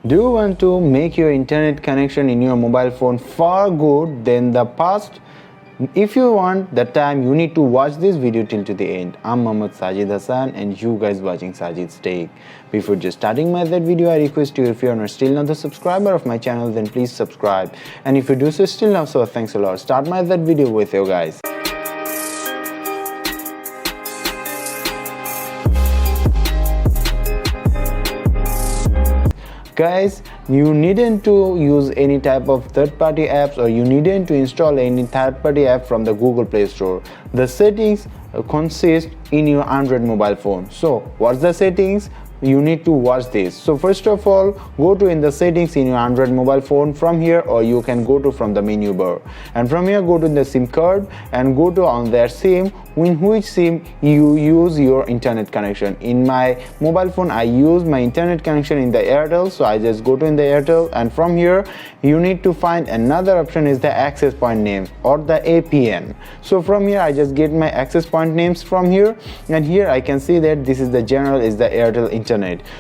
Do you want to make your internet connection in your mobile phone far good than the past? If you want that time, you need to watch this video till to the end. I'm Sajidz and you guys watching Sajid's Take. Before just starting my that video, I request you, if you are not still not the subscriber of my channel, then please subscribe. And if you do so still now, so thanks a lot. Start my that video with you guys. Guys, you needn't to use any type of third-party apps, or you needn't to install any third-party app from the Google Play Store. The settings consist in your Android mobile phone. So what's the settings? You need to watch this. So first of all, go to in the settings in your Android mobile phone from here, or you can go to from the menu bar, and from here go to the SIM card and go to on that SIM in which SIM you use your internet connection. In my mobile phone I use my internet connection in the Airtel, so I just go to in the Airtel, and from here you need to find another option is the access point name or the APN. So from here I just get my access point names from here, and here I can see that this is the general is the Airtel internet.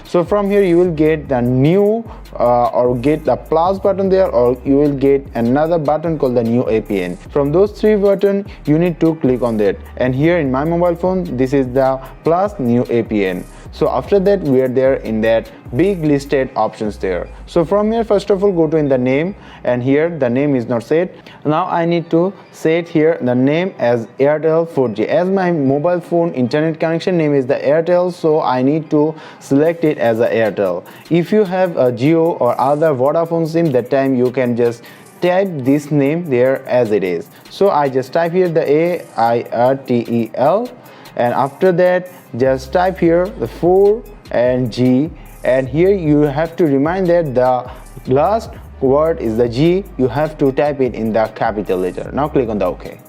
So from here you will get the new or get the plus button there, or you will get another button called the new APN. From those three buttons you need to click on that, and here in my mobile phone this is the plus new APN. So after that we are there in that big listed options there. So from here first of all go to in the name, and here the name is not set. Now I need to set here the name as Airtel 4G. As my mobile phone internet connection name is the Airtel, so I need to select it as a Airtel. If you have a Jio or other Vodafone SIM, that time you can just type this name there as it is. So I just type here the AIRTEL, and after that just type here the 4 and G, and here you have to remind that the last word is the G, you have to type it in the capital letter. Now click on the OK.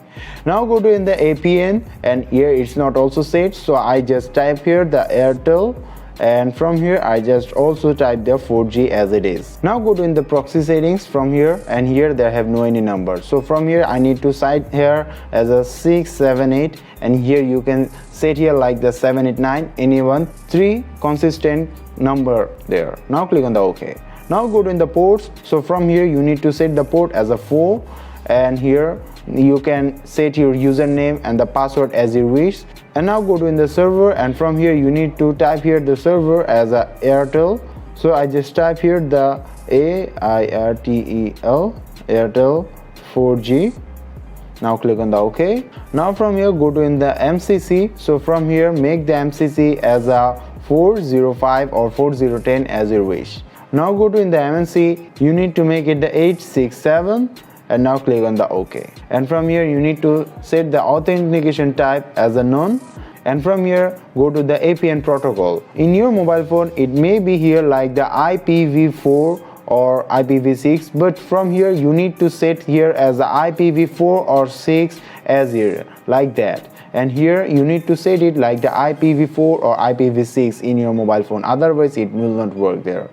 Now go to in the APN, and here it's not also set, so I just type here the Airtel, and from here I just also type the 4G as it is. Now go to in the proxy settings from here, and here they have no any number. So from here I need to set here as a 678, and here you can set here like the 789, anyone, 3 consistent number there. Now click on the OK. Now go to in the ports. So from here you need to set the port as a 4, and here you can set your username and the password as you wish. And now go to in the server, and from here you need to type here the server as a Airtel. So I just type here the AIRTEL Airtel 4G. Now click on the OK. Now from here go to in the MCC. So from here make the MCC as a 405 or 4010 as you wish. Now go to in the MNC, you need to make it the 867, and now click on the OK. And from here you need to set the authentication type as a none, and from here go to the APN protocol. In your mobile phone it may be here like the IPv4 or IPv6, but from here you need to set here as the IPv4 or 6 as here like that, and here you need to set it like the IPv4 or IPv6 in your mobile phone, otherwise it will not work there.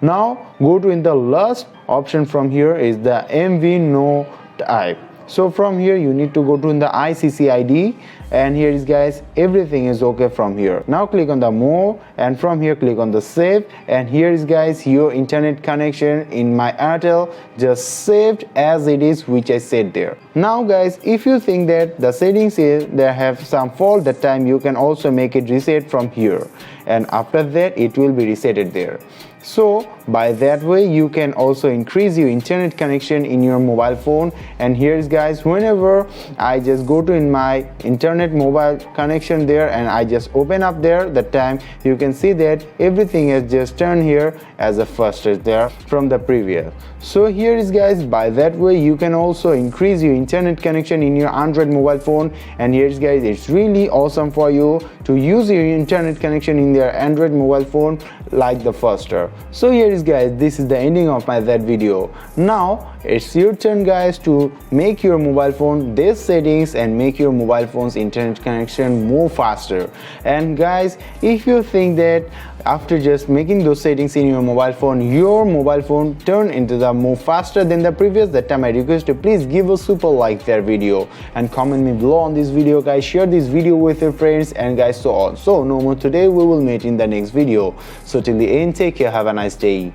Now go to in the last option from here is the MV no type. So from here you need to go to in the ICC-ID, and here is guys everything is okay from here. Now click on the more, and from here click on the save, and here is guys your internet connection in my Airtel just saved as it is, which I said there. Now guys, if you think that the settings is there have some fault, that time you can also make it reset from here, and after that it will be resetted there. So by that way you can also increase your internet connection in your mobile phone. And here's guys, whenever I just go to in my internet mobile connection there, and I just open up there, that time you can see that everything has just turned here as a first is there from the previous. So here is guys, by that way you can also increase your internet connection in your Android mobile phone. And here's guys, it's really awesome for you to use your internet connection in their Android mobile phone like the faster. So here is guys, this is the ending of my that video. Now it's your turn guys to make your mobile phone these settings and make your mobile phone's internet connection more faster. And guys, if you think that after just making those settings in your mobile phone turn into the more faster than the previous, that time I request you please give a super like their video and comment me below on this video guys, share this video with your friends and guys so on. So no more today, we will meet in the next video. So till the end, take care, have a nice day.